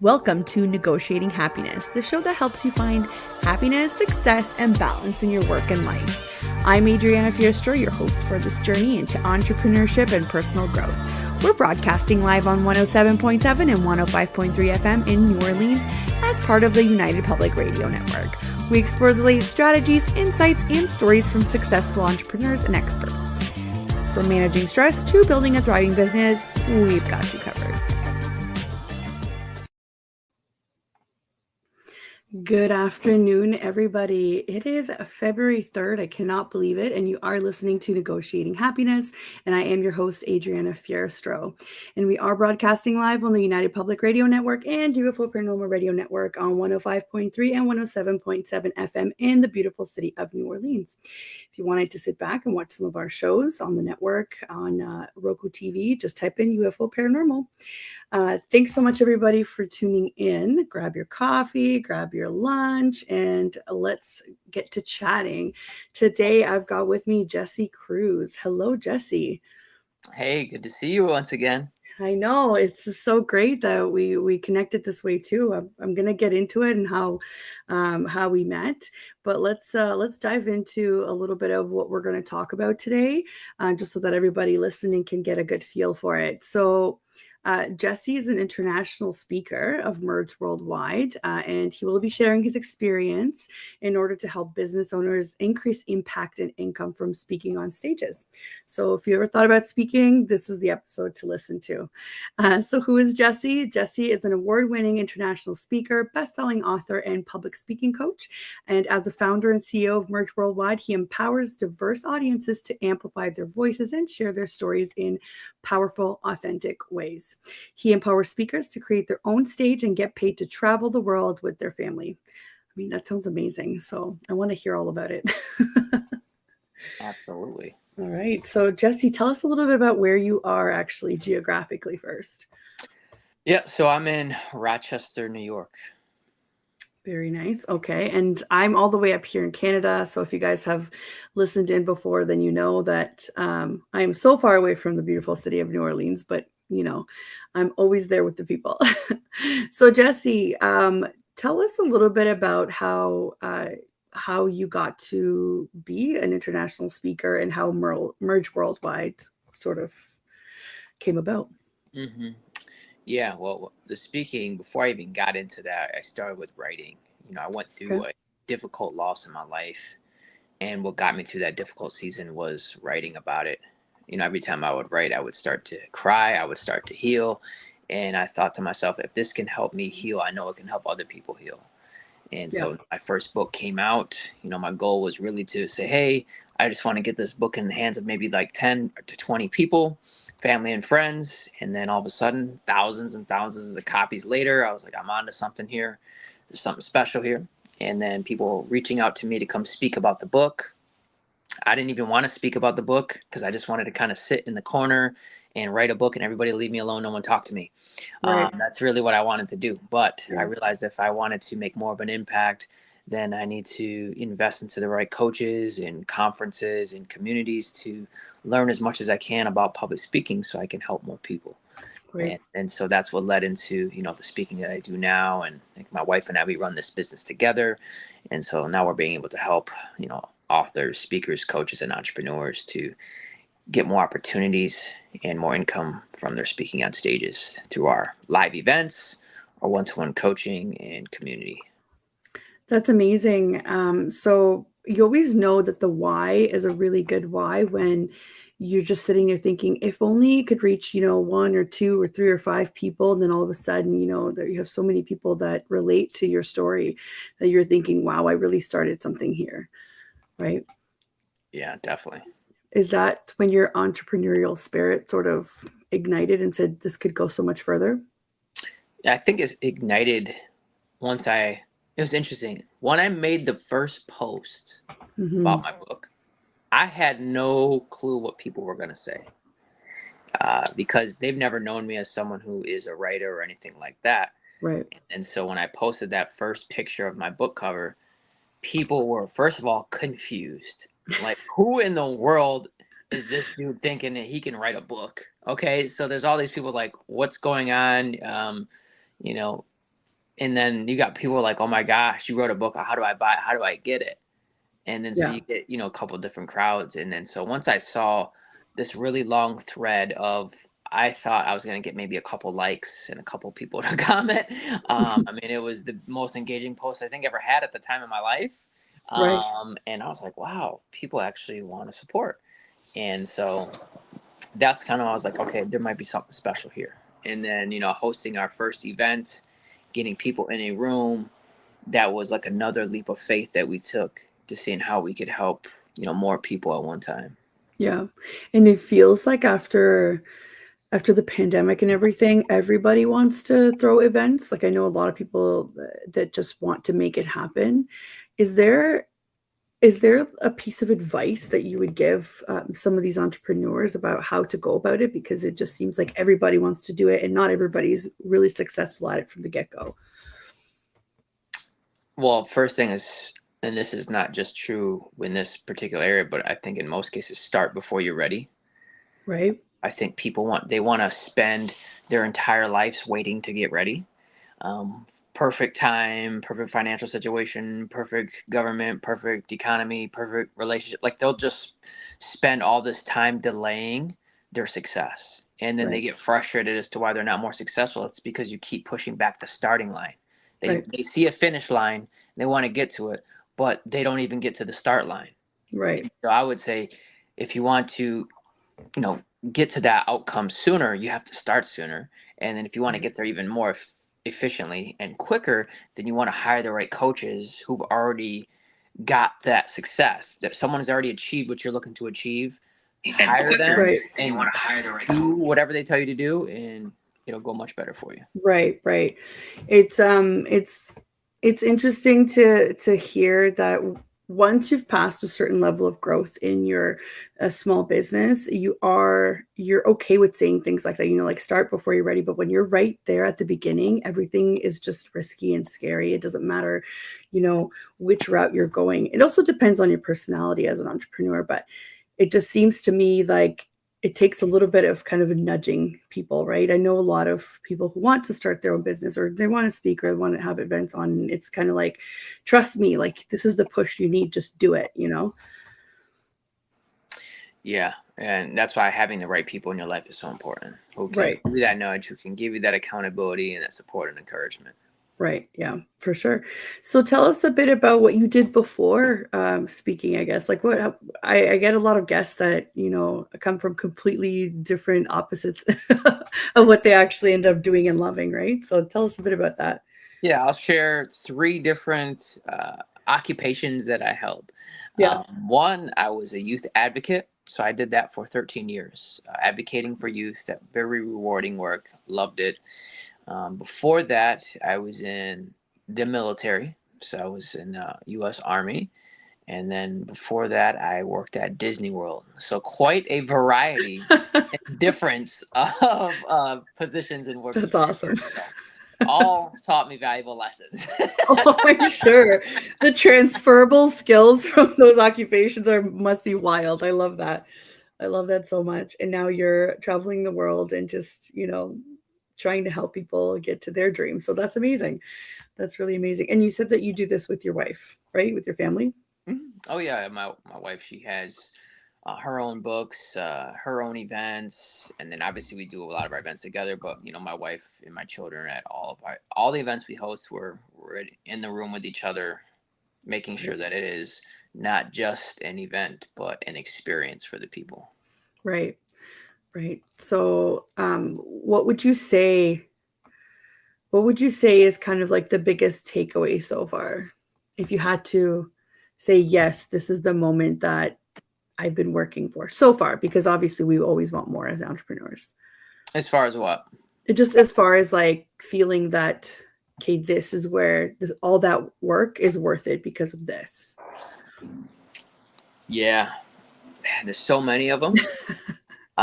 Welcome to Negotiating Happiness, the show that helps you find happiness, success, and balance in your work and life. I'm Adriana, your host for this journey into entrepreneurship and personal growth. We're broadcasting live on 107.7 and 105.3 FM in New Orleans as part of the United Public Radio Network. We explore the latest strategies, insights, and stories from successful entrepreneurs and experts. From managing stress to building a thriving business, we've got you covered. Good afternoon, everybody. It is February 3rd. I cannot believe it. And you are listening to Negotiating Happiness. And I am your host, Adriana Fierstro. And we are broadcasting live on the United Public Radio Network and UFO Paranormal Radio Network on 105.3 and 107.7 FM in the beautiful city of New Orleans. If you wanted to sit back and watch some of our shows on the network on Roku TV, just type in UFO Paranormal. Thanks so much, everybody, for tuning in. Grab your coffee, grab your lunch, and let's get to chatting. Today, I've got with me Jesse Cruz. Hello, Jesse. Hey, good to see you once again. I know it's so great that we connected this way too. I'm gonna get into it and how we met, but let's dive into a little bit of what we're going to talk about today, just so that everybody listening can get a good feel for it. So. Jesse is an international speaker of Merge Worldwide, and he will be sharing his experience in order to help business owners increase impact and income from speaking on stages. So if you ever thought about speaking, this is the episode to listen to. So who is Jesse? Jesse is an award-winning international speaker, best-selling author, and public speaking coach. And as the founder and CEO of Merge Worldwide, he empowers diverse audiences to amplify their voices and share their stories in powerful, authentic ways. He empowers speakers to create their own stage and get paid to travel the world with their family. I mean, that sounds amazing. So I want to hear all about it. Absolutely. All right. So Jesse, tell us a little bit about where you are actually geographically first. Yeah. So I'm in Rochester, New York. Very nice. Okay. And I'm all the way up here in Canada. So if you guys have listened in before, then you know that I am so far away from the beautiful city of New Orleans, but you know, I'm always there with the people. So Jesse, tell us a little bit about how you got to be an international speaker and how Merge Worldwide sort of came about. Mm-hmm. Yeah. Well, the speaking, before I even got into that, I started with writing. I went through a difficult loss in my life. And what got me through that difficult season was writing about it. Every time I would write, I would start to cry. I would start to heal. And I thought to myself, if this can help me heal, I know it can help other people heal. And so my first book came out. My goal was really to say, hey, I just want to get this book in the hands of maybe like 10 to 20 people, family and friends. And then all of a sudden, thousands and thousands of copies later, I was like, I'm onto something here. There's something special here. And then people reaching out to me to come speak about the book. I didn't even want to speak about the book because I just wanted to kind of sit in the corner and write a book and everybody leave me alone. No one talk to me. Right. That's really what I wanted to do. But I realized if I wanted to make more of an impact, then I need to invest into the right coaches and conferences and communities to learn as much as I can about public speaking so I can help more people. Right. And so that's what led into, the speaking that I do now. And like my wife and I, we run this business together. And so now we're being able to help, authors, speakers, coaches, and entrepreneurs to get more opportunities and more income from their speaking on stages through our live events, our one-to-one coaching, and community. That's amazing. So you always know that the why is a really good why when you're just sitting there thinking, if only you could reach, one or two or three or five people, and then all of a sudden, that you have so many people that relate to your story that you're thinking, wow, I really started something here. Right? Yeah, definitely. Is that when your entrepreneurial spirit sort of ignited and said, this could go so much further? Yeah, I think it's ignited once it was interesting. When I made the first post about my book, I had no clue what people were going to say because they've never known me as someone who is a writer or anything like that. Right. And so when I posted that first picture of my book cover, people were, first of all, confused. Like, who in the world is this dude thinking that he can write a book? Okay, so there's all these people like, what's going on? And then you got people like, oh my gosh, you wrote a book. How do I buy it? How do I get it? And then so Yeah. you get, a couple different crowds. And then so once I saw this really long thread of, I thought I was going to get maybe a couple likes and a couple people to comment. I mean, it was the most engaging post I think I ever had at the time in my life. Right. And I was like, wow, people actually want to support. And so that's kind of, I was like, okay, there might be something special here. And then, hosting our first event, getting people in a room, that was like another leap of faith that we took to seeing how we could help, more people at one time. Yeah. And it feels like after the pandemic and everything, everybody wants to throw events. Like I know a lot of people that just want to make it happen. Is there is there a piece of advice that you would give some of these entrepreneurs about how to go about it? Because it just seems like everybody wants to do it, and not everybody's really successful at it from the get go. Well, first thing is, and this is not just true in this particular area, but I think in most cases, start before you're ready. Right. I think people want to spend their entire lives waiting to get ready. Perfect time, perfect financial situation, perfect government, perfect economy, perfect relationship. Like they'll just spend all this time delaying their success. And then they Right. get frustrated as to why they're not more successful. It's because you keep pushing back the starting line. They, Right. they see a finish line, they want to get to it, but they don't even get to the start line. Right. So I would say if you want to, you know, get to that outcome sooner, you have to start sooner. And then if you want to Right. get there even more efficiently and quicker, then you want to hire the right coaches who've already got that success. That someone has already achieved what you're looking to achieve. And Hire quicker. them, Right. and you want to hire the right do whatever they tell you to do, and it'll go much better for you. Right, right. It's it's interesting to hear that once you've passed a certain level of growth in your small business, you're okay with saying things like that, like start before you're ready. But when you're right there at the beginning, everything is just risky and scary. It doesn't matter, which route you're going. It also depends on your personality as an entrepreneur, but it just seems to me like it takes a little bit of kind of nudging people, right? I know a lot of people who want to start their own business or they want to speak or they want to have events on. And it's kind of like, trust me, like this is the push you need. Just do it. Yeah, and that's why having the right people in your life is so important. Who can Right. give you that nudge, who can give you that accountability and that support and encouragement. Right. Yeah, for sure. So tell us a bit about what you did before speaking, I guess. Like I get a lot of guests that, come from completely different opposites of what they actually end up doing and loving, right? So tell us a bit about that. Yeah, I'll share three different occupations that I held. Yeah. One, I was a youth advocate. So I did that for 13 years, advocating for youth. That very rewarding work. Loved it. Before that, I was in the military. So I was in U.S. Army. And then before that, I worked at Disney World. So quite a variety and difference of positions and work That's awesome. experience. So all taught me valuable lessons. Oh, I'm sure. The transferable skills from those occupations must be wild. I love that. I love that so much. And now you're traveling the world and just, trying to help people get to their dreams. So that's amazing. That's really amazing. And you said that you do this with your wife, right? With your family? Oh yeah, my wife, she has her own books, her own events, and then obviously we do a lot of our events together. But my wife and my children at all the events we host, we're in the room with each other, making sure that it is not just an event but an experience for the people. Right. Right. So, what would you say is kind of like the biggest takeaway so far? If you had to say, yes, this is the moment that I've been working for so far, because obviously we always want more as entrepreneurs. As far as what? It just as far as like feeling that, okay, this is where all that work is worth it because of this. Yeah, there's so many of them.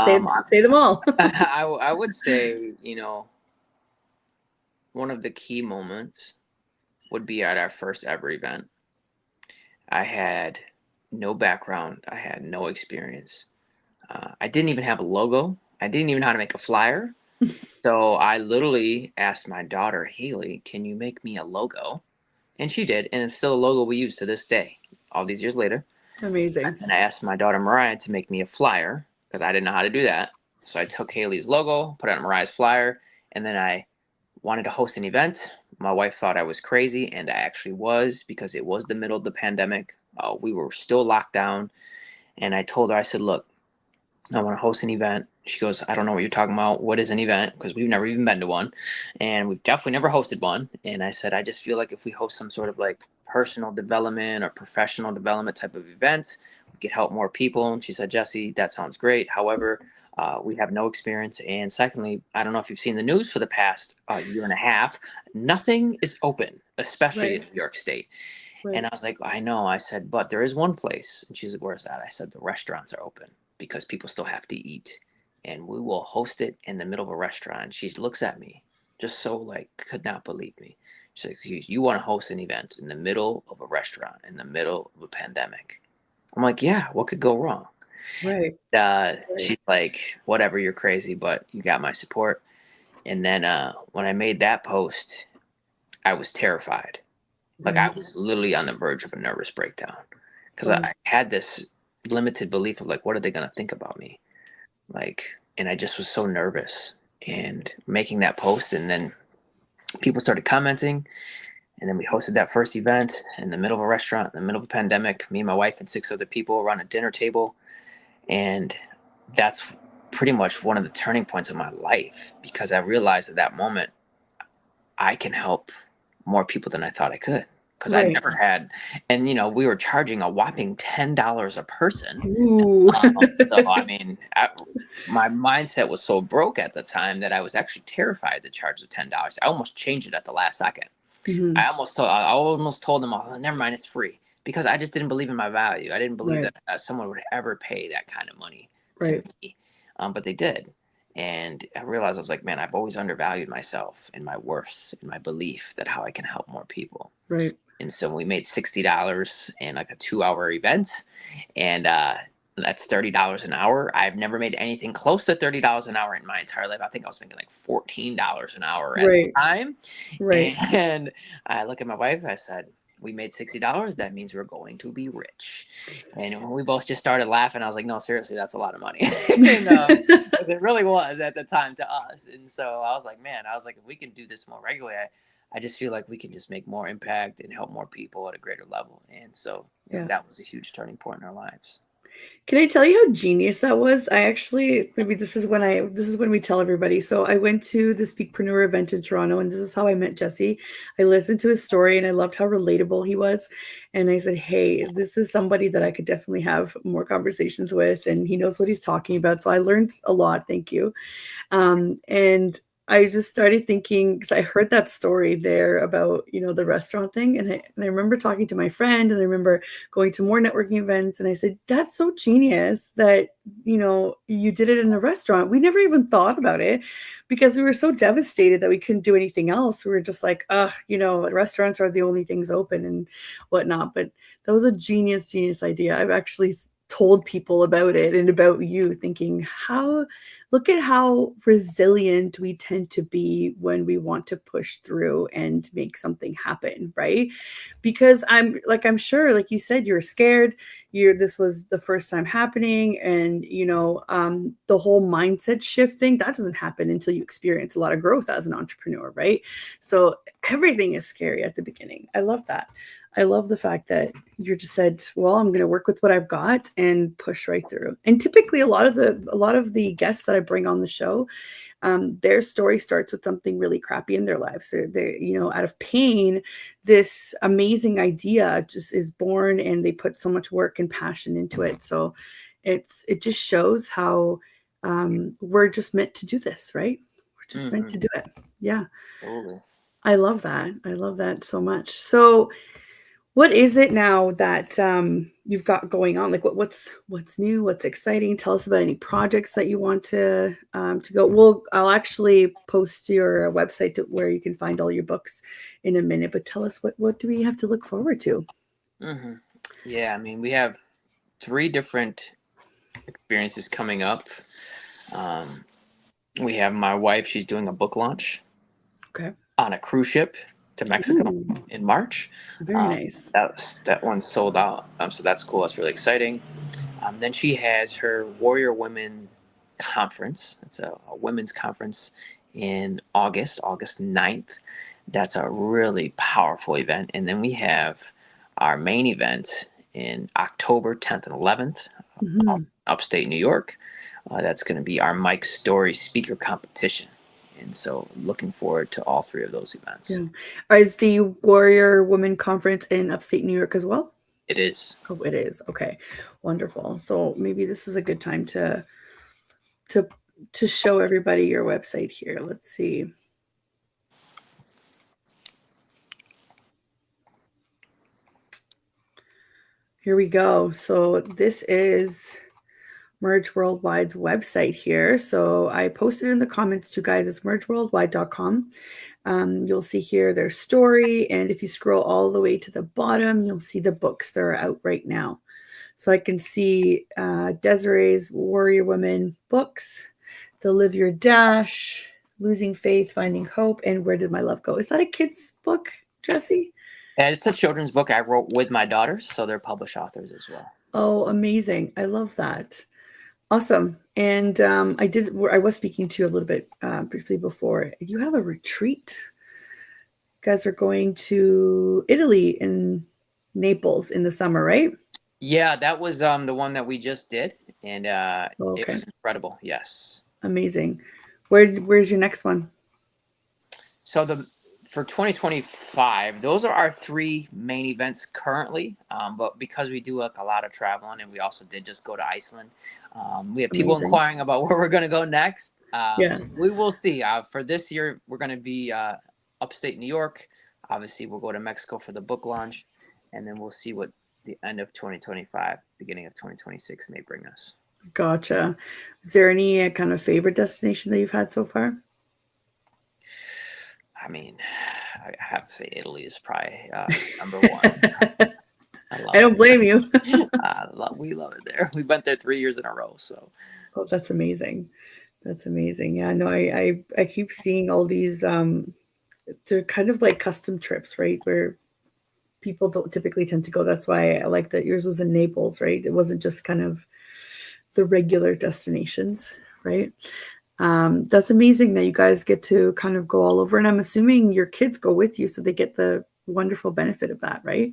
Say them all. I would say, one of the key moments would be at our first ever event. I had no background, I had no experience. I didn't even have a logo, I didn't even know how to make a flyer. So I literally asked my daughter, Haley, can you make me a logo? And she did. And it's still a logo we use to this day, all these years later. Amazing. And I asked my daughter, Mariah, to make me a flyer because I didn't know how to do that. So I took Haley's logo, put it on Mariah's flyer, and then I wanted to host an event. My wife thought I was crazy, and I actually was because it was the middle of the pandemic. We were still locked down. And I told her, I said, look, I want to host an event. She goes, I don't know what you're talking about. What is an event? Because we've never even been to one. And we've definitely never hosted one. And I said, I just feel like if we host some sort of like personal development or professional development type of events, we could help more people. And she said, Jesse, that sounds great. However, we have no experience. And secondly, I don't know if you've seen the news for the past year and a half. Nothing is open, especially in Right. New York State. And Right. I was like, I know. I said, but there is one place. And she's like, where's that? I said, the restaurants are open because people still have to eat. And we will host it in the middle of a restaurant. She looks at me, just so like, could not believe me. She's like, you want to host an event in the middle of a restaurant, in the middle of a pandemic? I'm like, yeah, what could go wrong? Right. She's Right. like, whatever, you're crazy, but you got my support. And then when I made that post, I was terrified. Like I Right. was literally on the verge of a nervous breakdown because Wow. I had this limited belief of like, what are they going to think about me? Like, and I just was so nervous and making that post. And then people started commenting. And then we hosted that first event in the middle of a restaurant, in the middle of a pandemic, me and my wife and 6 other people around a dinner table. And that's pretty much one of the turning points of my life because I realized at that moment I can help more people than I thought I could because I Right. never had, and we were charging a whopping $10 a person. Ooh. So I mean, my mindset was so broke at the time that I was actually terrified to charge the $10. I almost changed it at the last second. Mhm. I almost told them, oh, never mind, it's free because I just didn't believe in my value. I didn't believe Right. that someone would ever pay that kind of money to Right. me, but they did. And I realized I was like, man, I've always undervalued myself and my worth and my belief that how I can help more people. Right. And so we made $60 in like a 2 hour event, and that's $30 an hour. I've never made anything close to $30 an hour in my entire life. I think I was making like $14 an hour at the Right. time. Right. And I look at my wife. I said, "We made $60. That means we're going to be rich." And when we both just started laughing, I was like, "No, seriously, that's a lot of money." And 'cause it really was at the time to us. And so I was like, "Man," I was like, "If we can do this more regularly, I just feel like we can just make more impact and help more people at a greater level." And so Yeah. that was a huge turning point in our lives. Can I tell you how genius that was? I actually maybe this is when we tell everybody. So I went to the Speakpreneur event in Toronto, and this is how I met Jesse. I listened to his story and I loved how relatable he was. And I said, hey, this is somebody that I could definitely have more conversations with, and he knows what he's talking about. So I learned a lot. Thank you. And I just started thinking because I heard that story there about, the restaurant thing. And I remember talking to my friend, and I remember going to more networking events. And I said, that's so genius that, you did it in a restaurant. We never even thought about it because we were so devastated that we couldn't do anything else. We were just like, restaurants are the only things open and whatnot. But that was a genius, genius idea. I've actually told people about it and about you, thinking look at how resilient we tend to be when we want to push through and make something happen, right? Because I'm sure, like you said, you're scared. This was the first time happening, and the whole mindset shift thing that doesn't happen until you experience a lot of growth as an entrepreneur, right? So everything is scary at the beginning. I love that. I love the fact that you just said, well, I'm going to work with what I've got and push right through. And typically a lot of the guests that I bring on the show, their story starts with something really crappy in their lives. They're out of pain, this amazing idea just is born, and they put so much work and passion into it. So it just shows how we're just meant to do this, right? We're just meant Mm-hmm. to do it. Yeah. Totally. I love that. I love that so much. So what is it now that you've got going on? Like what's new? What's exciting? Tell us about any projects that you want to go. I'll actually post your website where you can find all your books in a minute. But tell us what do we have to look forward to? Mm-hmm. Yeah, I mean, we have 3 different experiences coming up. Um, We have my wife. She's doing a book launch Okay. on a cruise ship to Mexico Ooh, in March. very nice. That one's sold out. So that's cool. That's really exciting. Then she has her Warrior Women Conference. It's a women's conference in August 9th. That's a really powerful event. And then we have our main event in October 10th and 11th, Mhm. upstate New York. That's going to be our Mike Story speaker competition. And so looking forward to all three of those events. Yeah. Is the Warrior Women Conference in upstate New York as well? It is. Oh, it is. Okay. Wonderful. So maybe this is a good time to to show everybody your website here. Let's see. Here we go. So this is Merge Worldwide's website here. So I posted in the comments to guys, it's mergeworldwide.com. You'll see here their story. And if you scroll all the way to the bottom, you'll see the books that are out right now. So I can see Desiree's Warrior Women books, The Live Your Dash, Losing Faith, Finding Hope, and Where Did My Love Go? Is that a kid's book, Jesse? And it's a children's book I wrote with my daughters, so they're published authors as well. Oh, amazing. I love that. Awesome. And I was speaking to you a little bit briefly before. You have a retreat. You guys are going to Italy in Naples in the summer, right? Yeah, that was the one that we just did, and it Okay. was incredible. Yes. Amazing. Where's your next one? So for 2025, those are our three main events currently. But because we do like a lot of traveling, and we also did just go to Iceland, we have people Amazing. inquiring about where we're going to go next. Yeah. We will see. For this year, we're going to be upstate New York. Obviously, we'll go to Mexico for the book launch, and then we'll see what the end of 2025, beginning of 2026 may bring us. Gotcha. Is there any kind of favorite destination that you've had so far? I mean, I have to say Italy is probably number one. I don't blame you. We love it there. We've been there 3 years in a row. So, Oh, that's amazing. That's amazing. Yeah, no, I keep seeing all these they're kind of like custom trips, right? Where people don't typically tend to go. That's why I like that yours was in Naples, right? It wasn't just kind of the regular destinations, right? That's amazing that you guys get to kind of go all over. And I'm assuming your kids go with you, so they get the wonderful benefit of that, right?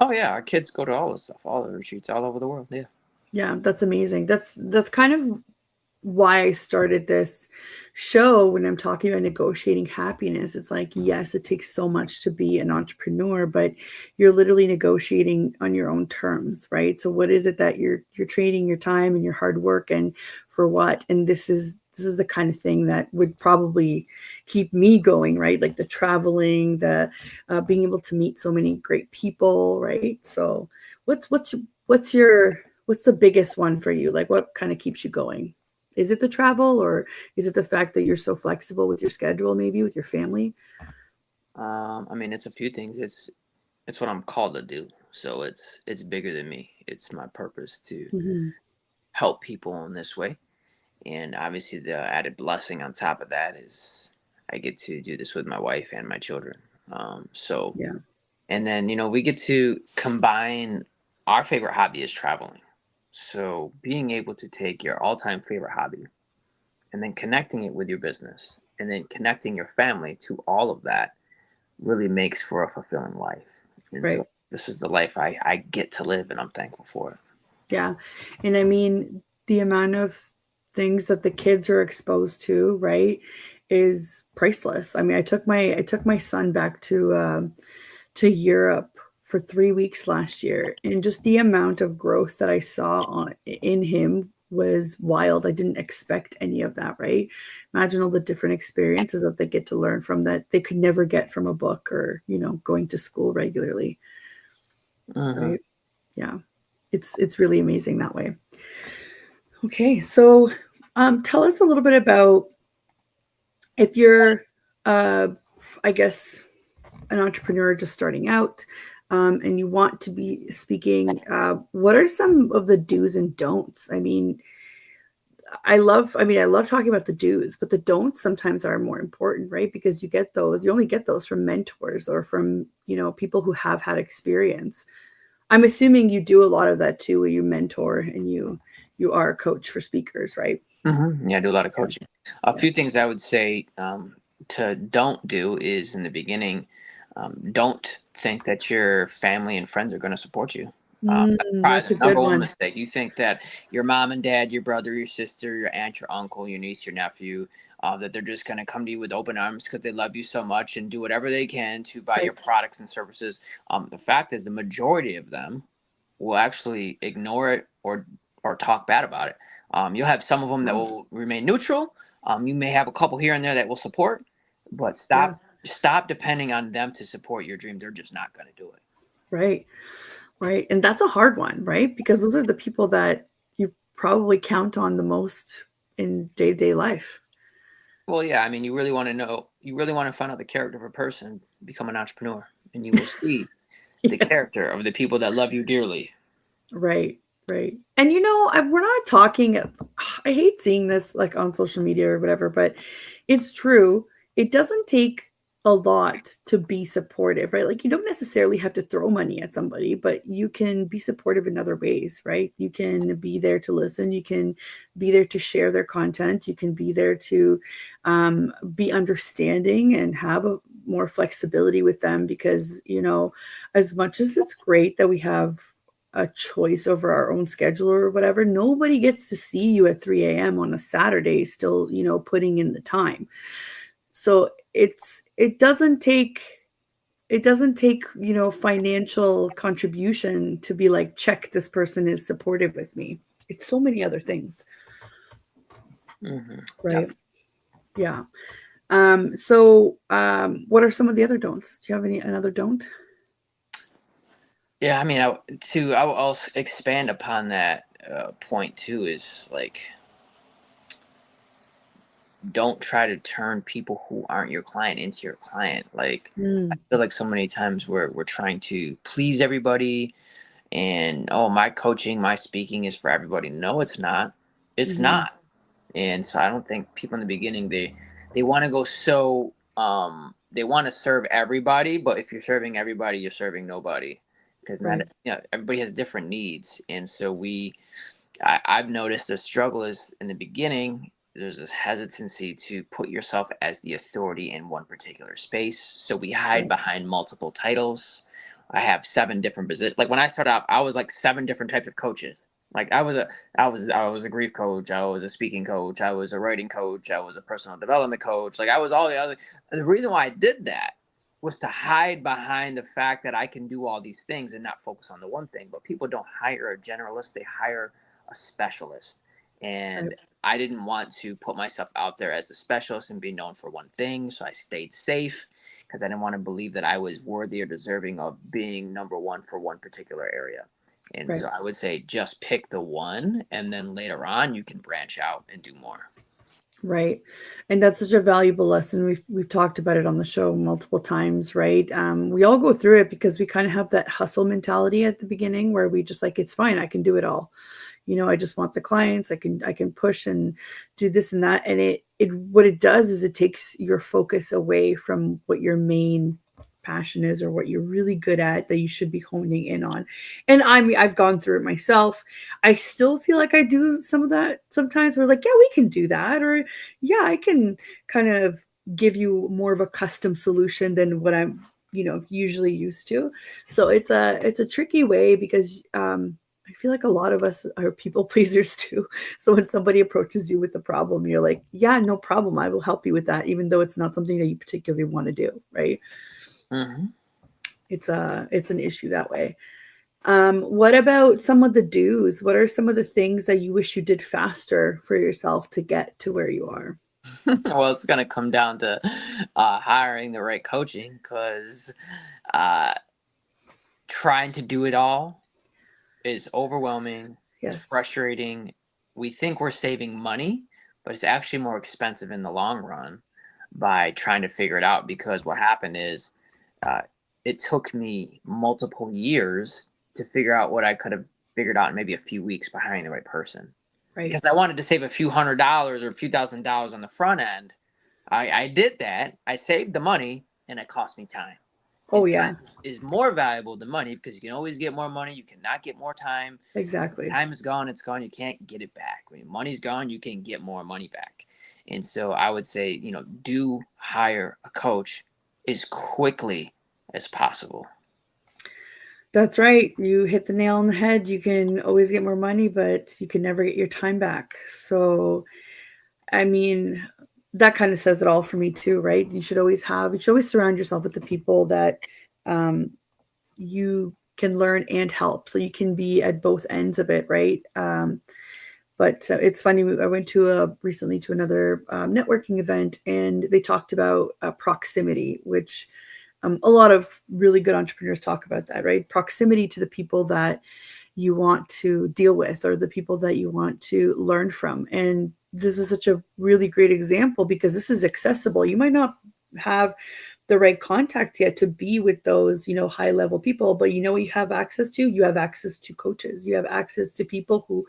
oh yeah, our kids go to all this stuff, all the retreats all over the world. Yeah. Yeah, that's amazing. That's kind of why I started this show when I'm talking about negotiating happiness. It's like, yes, it takes so much to be an entrepreneur, but you're literally negotiating on your own terms, right? So what is it that you're trading your time and your hard work and for what? And this is the kind of thing that would probably keep me going, right? Like the traveling, the being able to meet so many great people, right? So what's the biggest one for you? Like what kind of keeps you going? Is it the travel, or is it the fact that you're so flexible with your schedule, maybe with your family? I mean, it's a few things. It's what I'm called to do. So it's bigger than me. It's my purpose to Mm-hmm. help people in this way. And obviously, the added blessing on top of that is I get to do this with my wife and my children. So, Yeah. and then, we get to combine our favorite hobby is traveling. So, being able to take your all time favorite hobby and then connecting it with your business and then connecting your family to all of that really makes for a fulfilling life. And Right. so, this is the life I get to live, and I'm thankful for it. Yeah. And I mean, the amount of things that the kids are exposed to, right, is priceless. I mean, I took my son back to Europe for 3 weeks last year, and just the amount of growth that I saw in him was wild. I didn't expect any of that, right? Imagine all the different experiences that they get to learn from that they could never get from a book or, going to school regularly, Mhm. right? Yeah. It's really amazing that way. Okay, so tell us a little bit about if you're, uh, I guess, an entrepreneur just starting out, and you want to be speaking. What are some of the do's and don'ts? I mean, I love talking about the do's, but the don'ts sometimes are more important, right? Because you only get those from mentors or from, people who have had experience. I'm assuming you do a lot of that too, where you mentor and you are a coach for speakers, right? Yeah, I do a lot of Yeah. coaching. A Yeah. few things I would say to don't do is in the beginning, don't think that your family and friends are going to support you. That's probably That's a the good number one one. mistake. You think that your mom and dad, your brother, your sister, your aunt, your uncle, your niece, your nephew, that they're just going to come to you with open arms because they love you so much and do whatever they can to buy your Right. products and services. The fact is, the majority of them will actually ignore it or talk bad about it. You'll have some of them that Wow. will remain neutral. You may have a couple here and there that will support, but Yeah. stop depending on them to support your dream. They're just not going to do it. Right. Right. And that's a hard one, right? Because those are the people that you probably count on the most in day-to-day life. Well, yeah, I mean, you really want to find out the character of a person, become an entrepreneur, and you will see the Yes. character of the people that love you dearly. Right, right. And we're not talking. I hate seeing this like on social media or whatever, but it's true. It doesn't take a lot to be supportive, right? Like you don't necessarily have to throw money at somebody, but you can be supportive in other ways, right? You can be there to listen. You can be there to share their content. You can be there to be understanding and have a more flexibility with them because, as much as it's great that we have a choice over our own schedule or whatever, nobody gets to see you at 3 a.m. on a Saturday still, putting in the time. So it doesn't take, financial contribution to be like, check this person is supportive with me. It's so many other things, right? Definitely. Yeah. What are some of the other don'ts? Do you have another don't? Yeah, I mean, I'll expand upon that point too. Is like, don't try to turn people who aren't your client into your client. Like, I Mm, feel like so many times we're trying to please everybody, and oh, my coaching, my speaking is for everybody. No, it's not. It's mhm, not. And so I don't think people in the beginning they want to go so they want to serve everybody, but if you're serving everybody, you're serving nobody because not right, everybody has different needs, and so I've noticed the struggle is in the beginning. There's this hesitancy to put yourself as the authority in one particular space. So we hide right. behind multiple titles. I have seven different positions. Like when I started out, I was like seven different types of coaches. Like I was a grief coach. I was a speaking coach. I was a writing coach. I was a personal development coach. Like I was all the other. And the reason why I did that was to hide behind the fact that I can do all these things and not focus on the one thing. But people don't hire a generalist; they hire a specialist. Right. And I didn't want to put myself out there as a specialist and be known for one thing. So I stayed safe because I didn't want to believe that I was worthy or deserving of being number one for one particular area. And Right. so I would say just pick the one, and then later on you can branch out and do more. Right. And that's such a valuable lesson. We've talked about it on the show multiple times, right? We all go through it because we kind of have that hustle mentality at the beginning where we just like, it's fine, I can do it all. I just want the clients. I can push and do this and that. And it what it does is it takes your focus away from what your main passion is or what you're really good at that you should be honing in on. And I've gone through it myself. I still feel like I do some of that sometimes. We're like, yeah, we can do that, or yeah, I can kind of give you more of a custom solution than what I'm, usually used to. So it's a tricky way because I feel like a lot of us are people pleasers too. So when somebody approaches you with a problem, you're like, yeah, no problem. I will help you with that, even though it's not something that you particularly want to do, right? Hmm. It's an issue that way. What about some of the do's? What are some of the things that you wish you did faster for yourself to get to where you are? Well, it's going to come down to hiring the right coaching because uh, trying to do it all is overwhelming. It's Yes. frustrating. We think we're saving money, but it's actually more expensive in the long run by trying to figure it out. Because what happened is, uh, it took me multiple years to figure out what I could have figured out in maybe a few weeks by hiring the right person. Right. because I wanted to save a few $100s or a few $1,000s on the front end. I did that. I saved the money, and it cost me time. Oh And yeah, time is more valuable than money, because you can always get more money. You cannot get more time. exactly. Time is gone. It's gone. You can't get it back. When money's gone, you can get more money back. And so I would say, do hire a coach as quickly as possible. That's right. You hit the nail on the head. You can always get more money, but you can never get your time back. So, I mean, that kind of says it all for me too, right? You should always surround yourself with the people that um, you can learn and help. So you can be at both ends of it, right? But it's funny. I went recently to another networking event, and they talked about proximity, which a lot of really good entrepreneurs talk about that, right? Proximity to the people that you want to deal with or the people that you want to learn from. And this is such a really great example because this is accessible. You might not have the right contact yet to be with those, high level people, but what you have access to? You have access to coaches. You have access to people who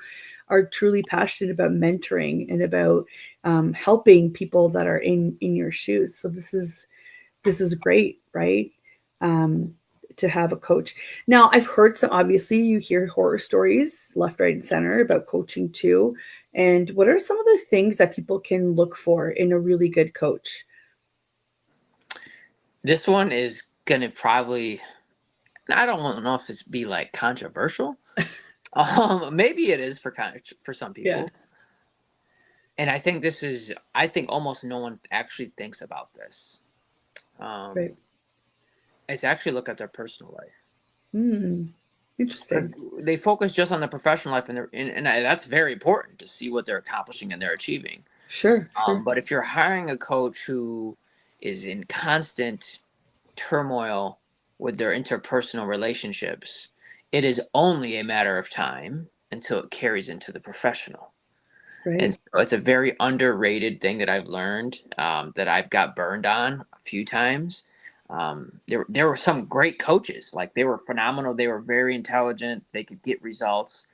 are truly passionate about mentoring and about helping people that are in your shoes. So this is great, right? Um, to have a coach. Now, I've heard some, obviously, you hear horror stories left, right, and center about coaching too. And what are some of the things that people can look for in a really good coach? This one is going to probably, I don't know if it's be like controversial. Maybe it is for some Yeah, people. And I think almost no one actually thinks about this. Um, right. is actually look at their personal life, Hmm. because Interesting. they focus just on their professional life, and that's very important to see what they're accomplishing and they're achieving. Sure, sure. But if you're hiring a coach who is in constant turmoil with their interpersonal relationships, it is only a matter of time until it carries into the professional. And Right. so it's a very underrated thing that I've learned, that I've got burned on a few times. There were some great coaches, like they were phenomenal. They were very intelligent. They could get results.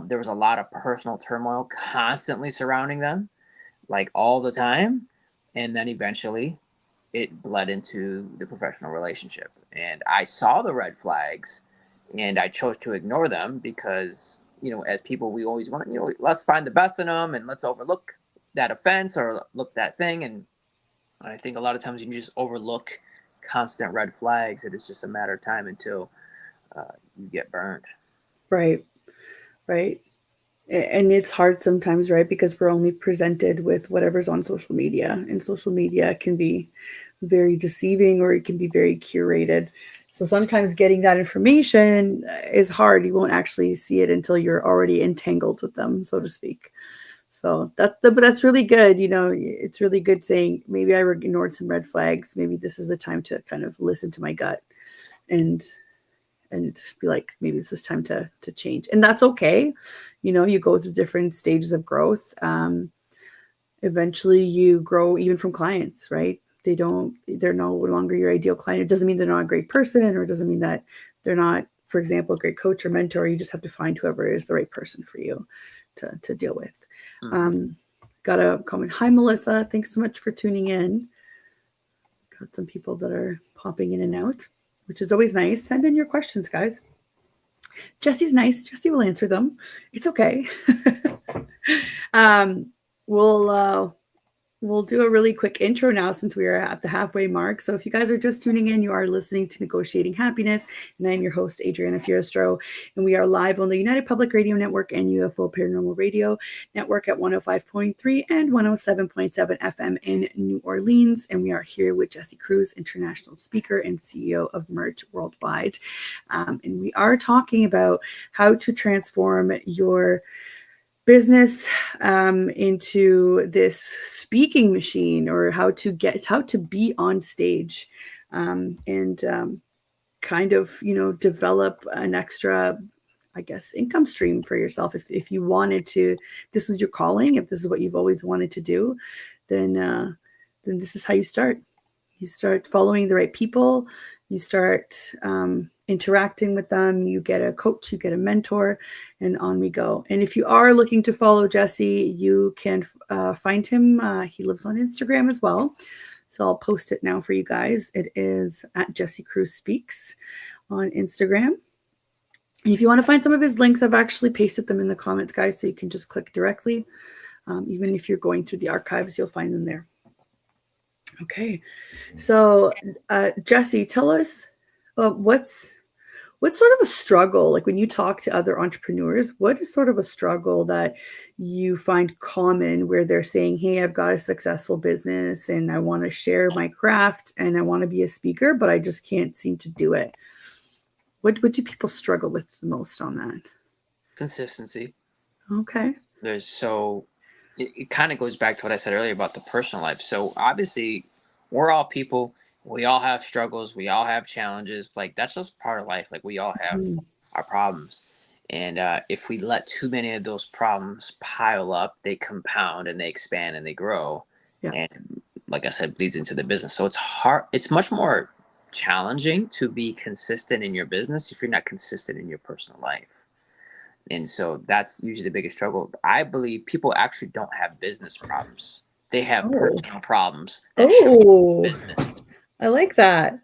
There was a lot of personal turmoil constantly surrounding them, like all the time. And then eventually it bled into the professional relationship. And I saw the red flags, and I chose to ignore them because, as people, we always want to, let's find the best in them and let's overlook that offense or look that thing. And I think a lot of times you can just overlook constant red flags. It is just a matter of time until you get burned. Right. Right. And it's hard sometimes, right? Because we're only presented with whatever's on social media, and social media can be very deceiving or it can be very curated. So sometimes getting that information is hard. You won't actually see it until you're already entangled with them, so to speak. So but that's really good. It's really good saying maybe I ignored some red flags. Maybe this is the time to kind of listen to my gut and be like, maybe this is time to change, and that's okay. You go through different stages of growth. Eventually you grow even from clients, right? They're no longer your ideal client. It doesn't mean they're not a great person, or it doesn't mean that they're not, for example, a great coach or mentor. You just have to find whoever is the right person for you to deal with. Mm-hmm. um, Got a comment. Hi, Melissa, thanks so much for tuning in. Got some people that are popping in and out, which is always nice. Send in your questions, guys. Jesse's nice. Jesse will answer them. It's okay. um, we'll we'll do a really quick intro now since we are at the halfway mark. So if you guys are just tuning in, you are listening to Negotiating Happiness, and I'm your host, Adriana Fiorestro, and we are live on the United Public Radio Network and UFO Paranormal Radio Network at 105.3 and 107.7 FM in New Orleans. And we are here with Jesse Cruz, international speaker and CEO of Merge Worldwide. And we are talking about how to transform your business into this speaking machine, or how to be on stage, and kind of develop an extra, I guess, income stream for yourself. If you wanted to, this is your calling, if this is what you've always wanted to do, then this is how you start. You start following the right people. You start interacting with them. You get a coach, you get a mentor, and on we go. And if you are looking to follow Jesse, you can find him. He lives on Instagram as well. So I'll post it now for you guys. It is at Jesse Cruz Speaks on Instagram. And if you want to find some of his links, I've actually pasted them in the comments, guys, so you can just click directly. Even if you're going through the archives, you'll find them there. Okay. So, Jesse, tell us what's sort of a struggle, like when you talk to other entrepreneurs, what is sort of a struggle that you find common where they're saying, hey, I've got a successful business and I want to share my craft and I want to be a speaker, but I just can't seem to do it. What do people struggle with the most on that? Consistency. Okay. It kind of goes back to what I said earlier about the personal life. So obviously we're all people. We all have struggles. We all have challenges. Like, that's just part of life. Like, we all have our problems. And if we let too many of those problems pile up, they compound and they expand and they grow. Yeah. And like I said, bleeds into the business. So it's hard. It's much more challenging to be consistent in your business if you're not consistent in your personal life. And so that's usually the biggest struggle. I believe people actually don't have business problems. They have personal problems that show business. I like that.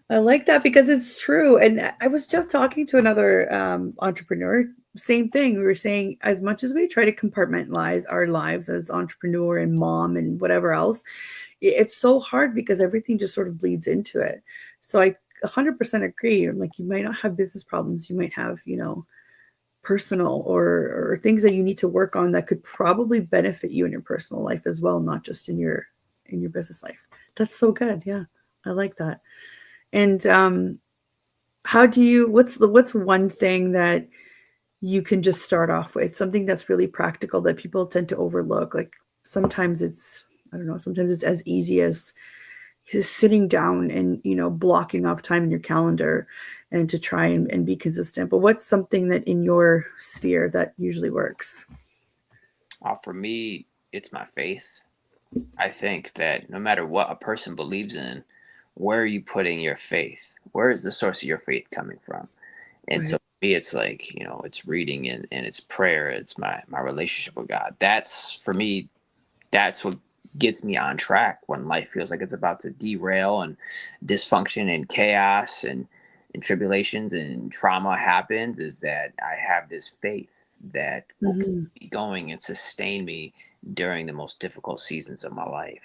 I like that because it's true. And I was just talking to another entrepreneur. Same thing. We were saying, as much as we try to compartmentalize our lives as entrepreneur and mom and whatever else, it's so hard because everything just sort of bleeds into it. So I 100% agree. I'm like, you might not have business problems. You might have, personal or things that you need to work on that could probably benefit you in your personal life as well, not just in your business life. That's so good. Yeah, I like that. And what's one thing that you can just start off with, something that's really practical that people tend to overlook? Like sometimes it's, I don't know, sometimes it's as easy as sitting down and blocking off time in your calendar and to try and be consistent. But what's something that in your sphere that usually works? For me, it's my faith. I think that no matter what a person believes in, where are you putting your faith? Where is the source of your faith coming from? And so for me, it's like, it's reading and it's prayer. It's my relationship with God. That's, for me, that's what gets me on track when life feels like it's about to derail and dysfunction and chaos and tribulations and trauma happens, is that I have this faith that will keep me going and sustain me during the most difficult seasons of my life.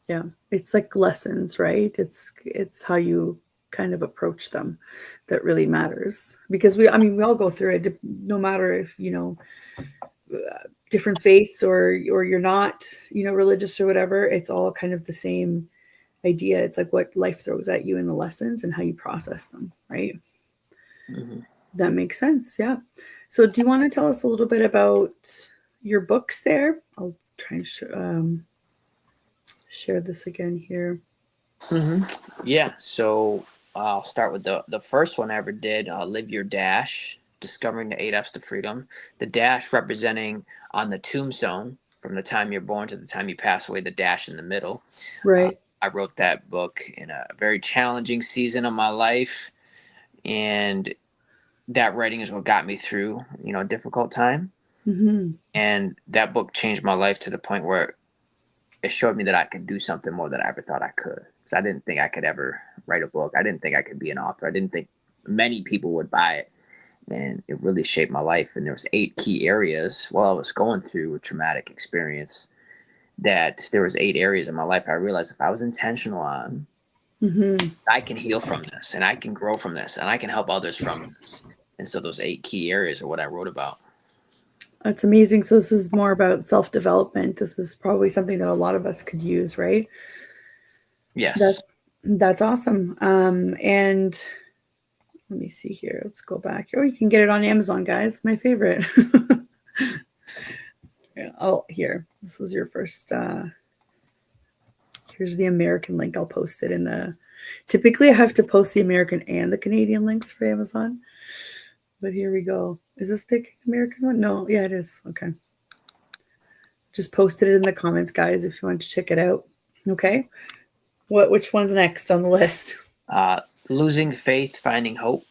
Yeah. It's like lessons, right? It's how you kind of approach them that really matters, because we all go through it, no matter if, different faiths or you're not, religious or whatever. It's all kind of the same idea. It's like what life throws at you in the lessons and how you process them, right? That makes sense. Yeah. So do you want to tell us a little bit about your books there? I'll try and share this again here. Yeah. So I'll start with the first one I ever did, Live Your Dash, Discovering the 8 F's to Freedom. The dash representing on the tombstone, from the time you're born to the time you pass away, the dash in the middle. Right. I wrote that book in a very challenging season of my life, and that writing is what got me through, a difficult time. And that book changed my life to the point where it showed me that I could do something more than I ever thought I could. Because I didn't think I could ever write a book. I didn't think I could be an author. I didn't think many people would buy it. And it really shaped my life. And there was 8 key areas while I was going through a traumatic experience, that there was 8 areas in my life I realized if I was intentional on, I can heal from this and I can grow from this and I can help others from this. And so those 8 key areas are what I wrote about. That's amazing. So this is more about self-development. This is probably something that a lot of us could use, right? Yes. That's awesome. And let me see here. Let's go back. Oh, you can get it on Amazon, guys. My favorite. Yeah. Oh, here. This is your first. Here's the American link. I'll post it in the. Typically, I have to post the American and the Canadian links for Amazon. But here we go. Is this the American one? No. Yeah, it is. Okay. Just posted it in the comments, guys, if you want to check it out. Okay. Which one's next on the list? Losing Faith, Finding Hope.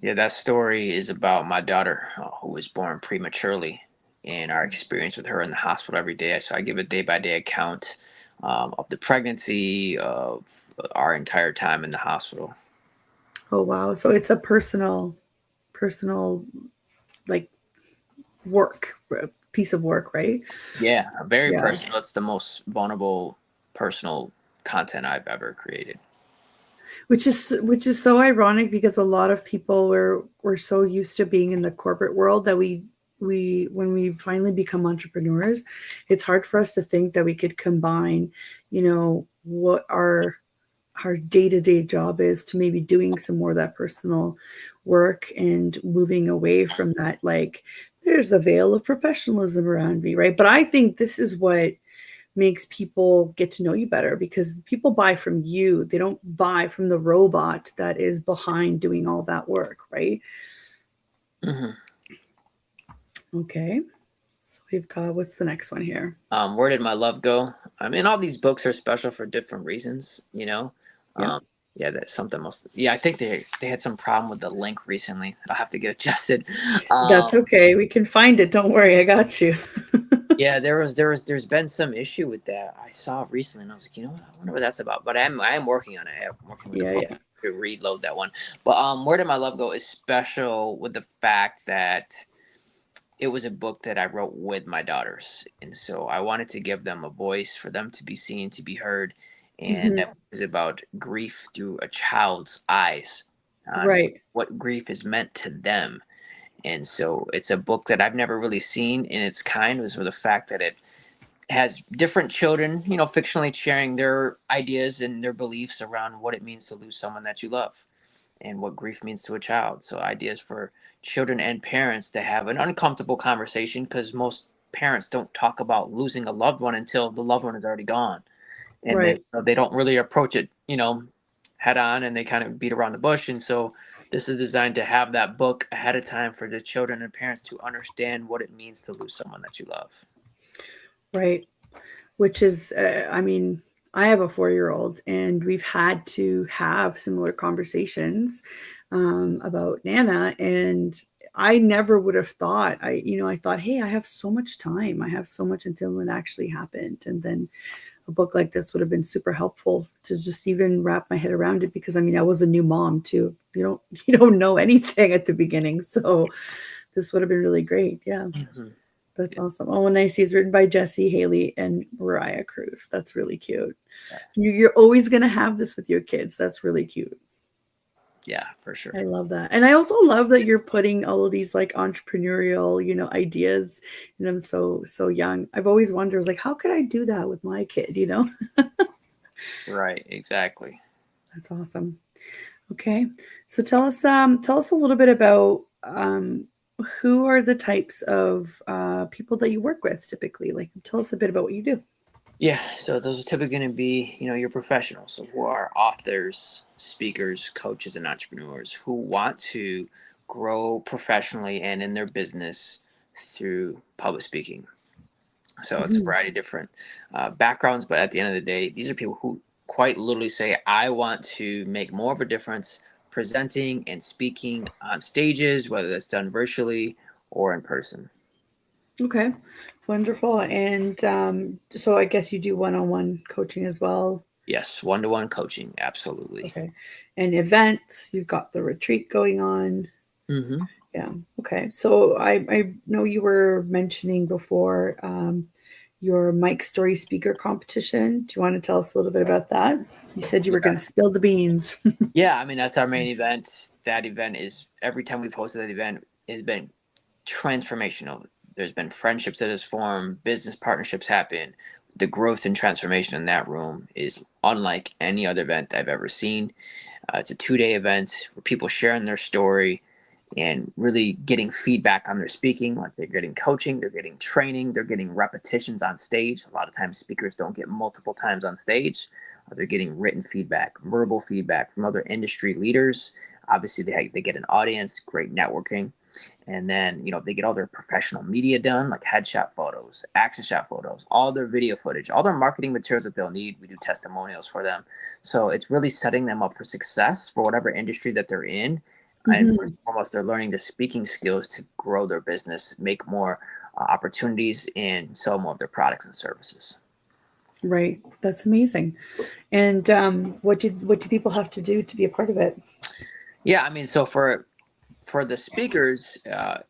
Yeah, that story is about my daughter who was born prematurely and our experience with her in the hospital every day. So I give a day by day account of the pregnancy, of our entire time in the hospital. Oh wow. So it's a personal like work piece of work, right? Yeah, very Yeah. personal. It's the most vulnerable personal content I've ever created. Which is so ironic because a lot of people we're so used to being in the corporate world that we when we finally become entrepreneurs, it's hard for us to think that we could combine, what our day-to-day job is to maybe doing some more of that personal work and moving away from that, like there's a veil of professionalism around me, right? But I think this is what makes people get to know you better because people buy from you. They don't buy from the robot that is behind doing all that work, right? Hmm. Okay. So we've got, what's the next one here? Where did my love go? I mean, all these books are special for different reasons, you know. Yeah. Um, yeah, that's something most. Yeah, I think they had some problem with the link recently. I'll have to get adjusted. That's okay. We can find it. Don't worry. I got you. Yeah, there's been some issue with that. I saw recently, and I was like, you know what? I wonder what that's about. But I am working on it. I'm working with the Yeah, program yeah. to reload that one. But where did my love go is special with the fact that it was a book that I wrote with my daughters, and so I wanted to give them a voice for them to be seen, to be heard, and Hmm. that is about grief through a child's eyes, Right. what grief is meant to them. And so it's a book that I've never really seen in its kind, was for the fact that it has different children, fictionally sharing their ideas and their beliefs around what it means to lose someone that you love and what grief means to a child. So ideas for children and parents to have an uncomfortable conversation, because most parents don't talk about losing a loved one until the loved one is already gone. And then Right. they don't really approach it, head on, and they kind of beat around the bush. And so this is designed to have that book ahead of time for the children and parents to understand what it means to lose someone that you love. Right. Which is, I mean, I have a 4-year-old and we've had to have similar conversations about Nana. And I never would have thought, I thought, hey, I have so much time. I have so much until it actually happened. And then a book like this would have been super helpful to just even wrap my head around it because I mean, I was a new mom too. You don't know anything at the beginning. So this would have been really great. Yeah. Mhm. That's awesome. Oh, and I see it's written by Jesse, Haley, and Mariah Cruz. That's really cute. Yes. You're always going to have this with your kids. That's really cute. Yeah, for sure. I love that. And I also love that you're putting all of these like entrepreneurial, ideas in them so young. I've always wondered, like, how could I do that with my kid? Right, exactly. That's awesome. Okay. So tell us a little bit about who are the types of people that you work with typically? Like tell us a bit about what you do. Yeah, so those are typically going to be, your professionals, so who are authors, speakers, coaches, and entrepreneurs who want to grow professionally and in their business through public speaking. So it's a Mhm. variety of different backgrounds, but at the end of the day, these are people who quite literally say, I want to make more of a difference presenting and speaking on stages, whether that's done virtually or in person. Okay, wonderful. And so I guess you do one-on-one coaching as well. Yes, one to one coaching, absolutely. Okay, and events. You've got the retreat going on. Hmm. Yeah. Okay. So I know you were mentioning before your Mike Story speaker competition. Do you want to tell us a little bit about that? You said you were going to spill the beans. Yeah, I mean that's our main event. That event is every time we've hosted that event has been transformational. There's been friendships that has formed, business partnerships happen. The growth and transformation in that room is unlike any other event I've ever seen. It's a 2 day event where people sharing their story and really getting feedback on their speaking. Like they're getting coaching, they're getting training, they're getting repetitions on stage. A lot of times speakers don't get multiple times on stage. They're getting written feedback, verbal feedback from other industry leaders. Obviously, they get an audience, great networking. And then, they get all their professional media done, like headshot photos, action shot photos, all their video footage, all their marketing materials that they'll need. We do testimonials for them. So it's really setting them up for success for whatever industry that they're in, And first Mhm. and foremost, they're learning the speaking skills to grow their business, make more opportunities, and sell more of their products and services. Right. That's amazing. And, what do people have to do to be a part of it? Yeah, I mean, so for the speakers,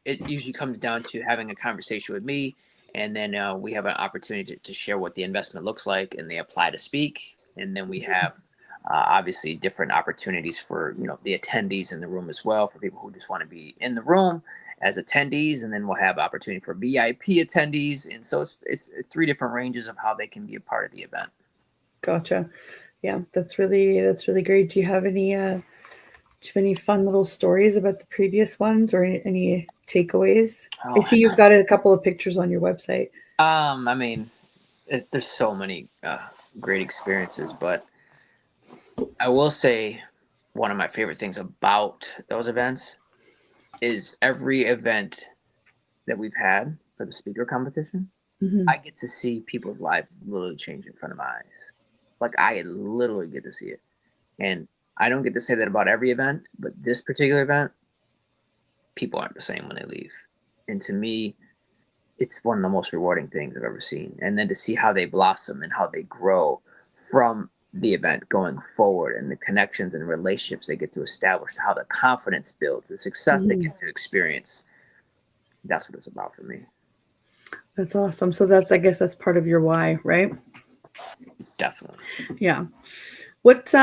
it usually comes down to having a conversation with me, and then we have an opportunity to share what the investment looks like, and they apply to speak, and then we have obviously different opportunities for the attendees in the room as well, for people who just want to be in the room as attendees, and then we'll have opportunity for VIP attendees, and so it's three different ranges of how they can be a part of the event. Gotcha. Yeah, that's really great. Do you have any fun little stories about the previous ones or any takeaways? I Oh, see you've got a couple of pictures on your website. I mean, there's so many great experiences, but I will say one of my favorite things about those events is every event that we've had for the speaker competition, I Mhm. get to see people's lives literally change in front of my eyes. Like I literally get to see it. And I don't get to say that about every event, but this particular event, people aren't the same when they leave. And to me, it's one of the most rewarding things I've ever seen. And then to see how they blossom and how they grow from the event going forward, and the connections and relationships they get to establish, how the confidence builds, the success they Mhm. get to experience. That's what it's about for me. That's awesome. So I guess that's part of your why, right? Definitely. Yeah. What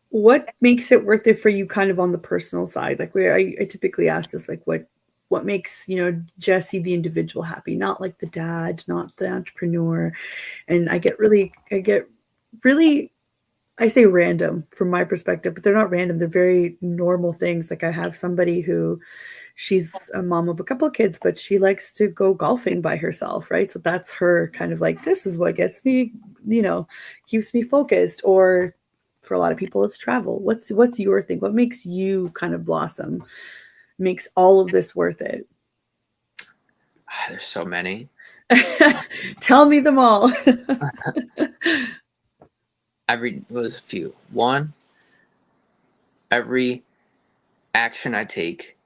what makes it worth it for you kind of on the personal side? Like where I typically ask this, like what makes, Jesse the individual happy, not like the dad, not the entrepreneur. And I get really I say random from my perspective, but they're not random. They're very normal things. Like I have somebody who she's a mom of a couple of kids, but she likes to go golfing by herself, right? So that's her kind of like, this is what gets me, you know, keeps me focused. Or for a lot of people, it's travel. What's your thing? What makes you kind of blossom? Makes all of this worth it? There's so many. Tell me them all. Every was a few. One, every action I take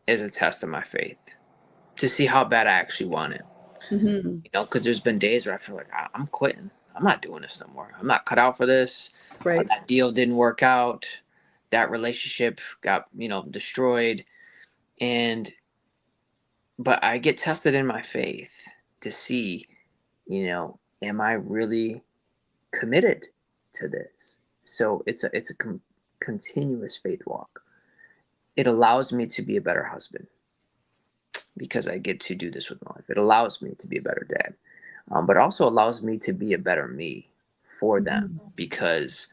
is a test of my faith to see how bad I actually want it. Mhm. Because there's been days where I feel like I'm quitting. I'm not doing this no more. I'm not cut out for this. Right. That deal didn't work out. That relationship got destroyed. And but I get tested in my faith to see, am I really committed to this? So it's a continuous faith walk. It allows me to be a better husband because I get to do this with my wife. It allows me to be a better dad, but also allows me to be a better me for them, Mhm. because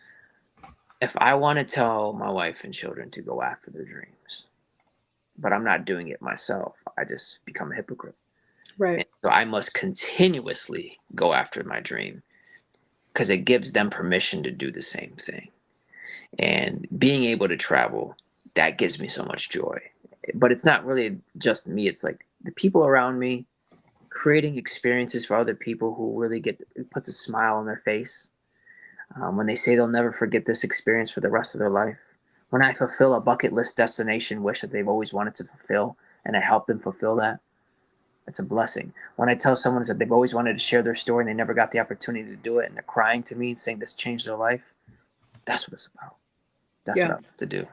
if I want to tell my wife and children to go after their dreams, but I'm not doing it myself, I just become a hypocrite. Right. And so I must continuously go after my dream because it gives them permission to do the same thing. And being able to travel, that gives me so much joy. But it's not really just me, it's like the people around me, creating experiences for other people who really get it puts a smile on their face when they say they'll never forget this experience for the rest of their life. When I fulfill a bucket list destination wish that they've always wanted to fulfill, and I help them fulfill that, it's a blessing. When I tell someone that they've always wanted to share their story and they never got the opportunity to do it, and they're crying to me and saying this changed their life, that's what it's about. That's what Yeah. I have to do.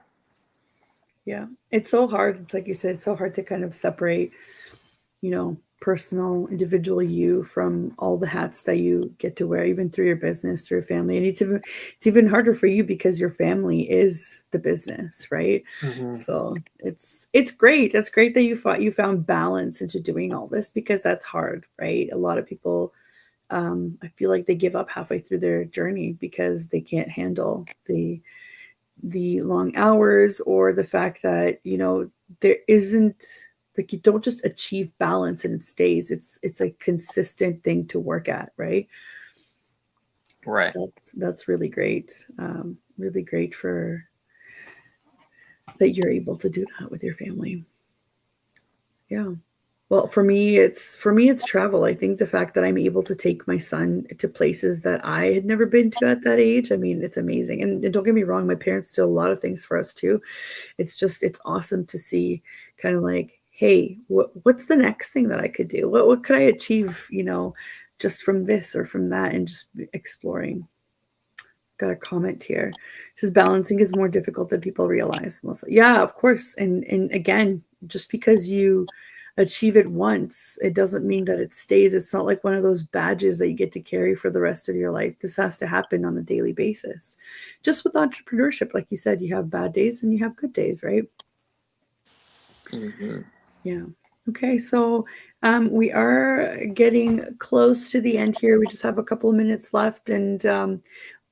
Yeah. It's so hard. It's like you said, it's so hard to kind of separate, personal, individual you from all the hats that you get to wear, even through your business, through your family. And it's even harder for you because your family is the business, right? Hmm. So it's great. That's great that you found balance into doing all this because that's hard, right? A lot of people, I feel like they give up halfway through their journey because they can't handle the long hours or the fact that there isn't, like, you don't just achieve balance and it stays. It's a consistent thing to work at, right? So Right. that's really great for that you're able to do that with your family. Yeah. Well, for me it's travel. I think the fact that I'm able to take my son to places that I had never been to at that age, I mean, it's amazing. And don't get me wrong, my parents do a lot of things for us too. It's awesome to see kind of like, hey, what's the next thing that I could do? What could I achieve, just from this or from that, and just exploring. Got a comment here. It says balancing is more difficult than people realize. Melissa. Yeah, of course. And again, just because you achieve it once, it doesn't mean that it stays. It's not like one of those badges that you get to carry for the rest of your life. This has to happen on a daily basis. Just with entrepreneurship, like you said, you have bad days and you have good days, right? Hmm. Yeah. Okay, so we are getting close to the end here. We just have a couple of minutes left, and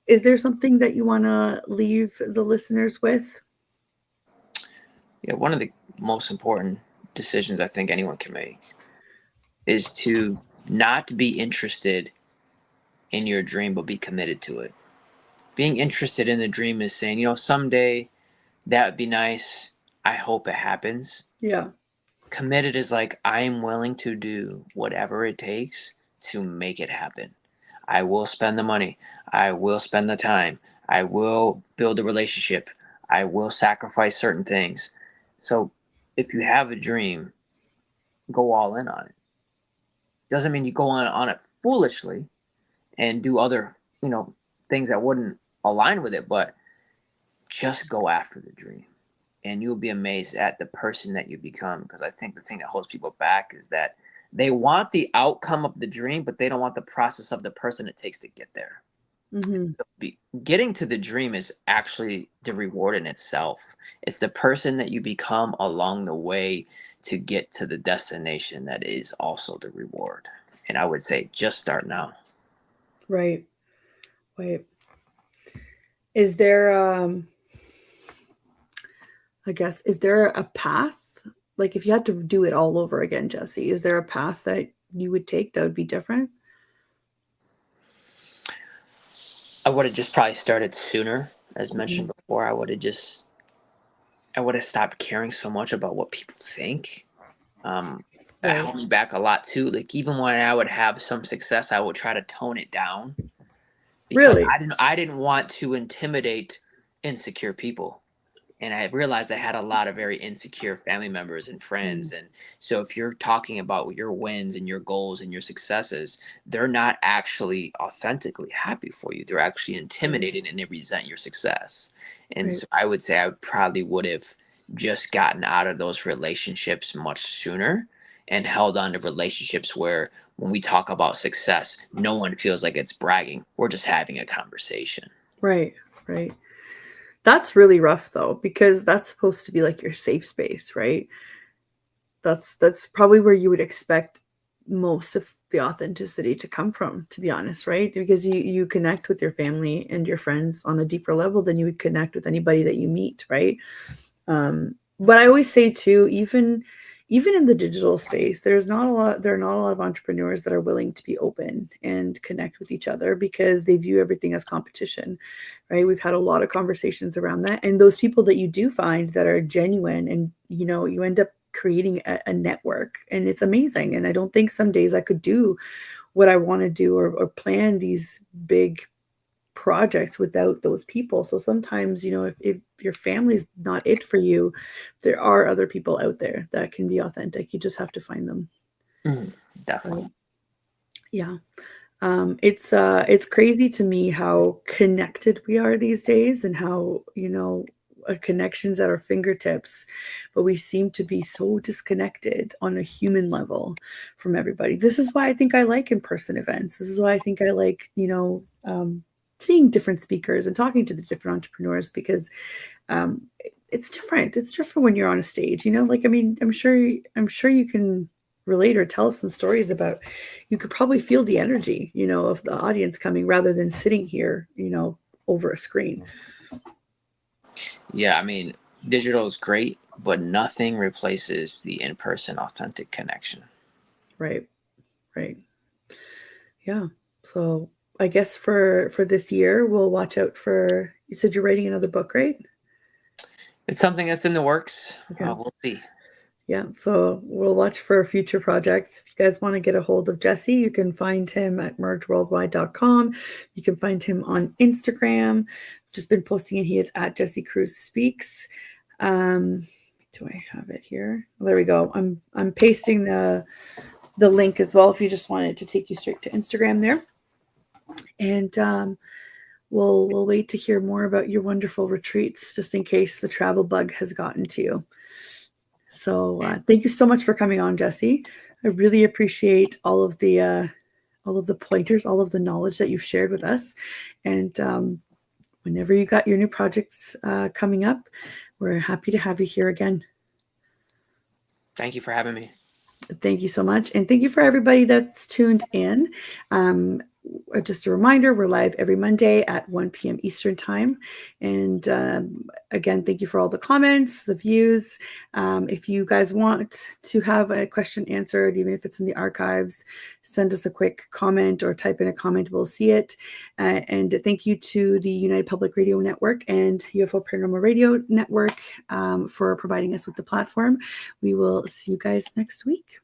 is there something that you want to leave the listeners with? Yeah, one of the most important decisions I think anyone can make is to not be interested in your dream, but be committed to it. Being interested in the dream is saying, someday that would be nice. I hope it happens. Yeah. Committed is like, I'm willing to do whatever it takes to make it happen. I will spend the money. I will spend the time. I will build a relationship. I will sacrifice certain things. So if you have a dream, go all in on it. Doesn't mean you go on it foolishly and do other, things that wouldn't align with it, but just go after the dream. And you'll be amazed at the person that you become. Because I think the thing that holds people back is that they want the outcome of the dream, but they don't want the process of the person it takes to get there. Hmm. Getting to the dream is actually the reward in itself. It's the person that you become along the way to get to the destination that is also the reward. And I would say just start now. Right. Right. Is there I guess, is there a path? Like if you had to do it all over again, Jesse, is there a path that you would take that would be different? I would have just probably started sooner. As Mhm. mentioned before, I would have stopped caring so much about what people think. That Right. held me back a lot too. Like even when I would have some success, I would try to tone it down because Really? I didn't want to intimidate insecure people. And I realized I had a lot of very insecure family members and Mm. friends. And so if you're talking about your wins and your goals and your successes, they're not actually authentically happy for you. They're actually Right. intimidated and they resent your success. And Right. so I would say I probably would have just gotten out of those relationships much sooner and held on to relationships where when we talk about success, no one feels like it's bragging. We're just having a conversation. Right. Right. That's really rough though, because that's supposed to be like your safe space, right? That's probably where you would expect most of the authenticity to come from, to be honest, right? Because you connect with your family and your friends on a deeper level than you would connect with anybody that you meet, right? But I always say too, even in the digital space, there are not a lot of entrepreneurs that are willing to be open and connect with each other because they view everything as competition, right? We've had a lot of conversations around that. And those people that you do find that are genuine, and you end up creating a network, and it's amazing. And I don't think some days I could do what I want to do, or plan these big projects without those people. So sometimes, if your family's not it for you, there are other people out there that can be authentic. You just have to find them. Mhm, Right. definitely. Yeah. It's crazy to me how connected we are these days, and how, connections at our fingertips, but we seem to be so disconnected on a human level from everybody. This is why I think I like in-person events. This is why I think I like, seeing different speakers and talking to the different entrepreneurs, because it's different. It's different when you're on a stage, like, I mean, I'm sure you can relate or tell us some stories about, you could probably feel the energy, of the audience coming, rather than sitting here, over a screen. Yeah, I mean, digital is great, but nothing replaces the in person authentic connection. Right. Right. Yeah. So I guess for this year, we'll watch out for, you said you're writing another book, right? It's something that's in the works. Okay. We'll see. Yeah, so we'll watch for future projects. If you guys want to get a hold of Jesse, you can find him at mergeworldwide.com. You can find him on Instagram. Just been posting it. He is at Jesse Cruz Speaks. Do I have it here? Oh, there we go. I'm pasting the link as well if you just wanted to take you straight to Instagram there. And we'll wait to hear more about your wonderful retreats, just in case the travel bug has gotten to you. So thank you so much for coming on, Jesse. I really appreciate all of the pointers, all of the knowledge that you've shared with us. And whenever you got your new projects coming up, we're happy to have you here again. Thank you for having me. Thank you so much. And thank you for everybody that's tuned in. Just a reminder, we're live every Monday at 1 p.m. Eastern time. And again, thank you for all the comments, the views. If you guys want to have a question answered, even if it's in the archives, send us a quick comment or type in a comment. We'll see it. And thank you to the United Public Radio Network and UFO Paranormal Radio Network for providing us with the platform. We will see you guys next week.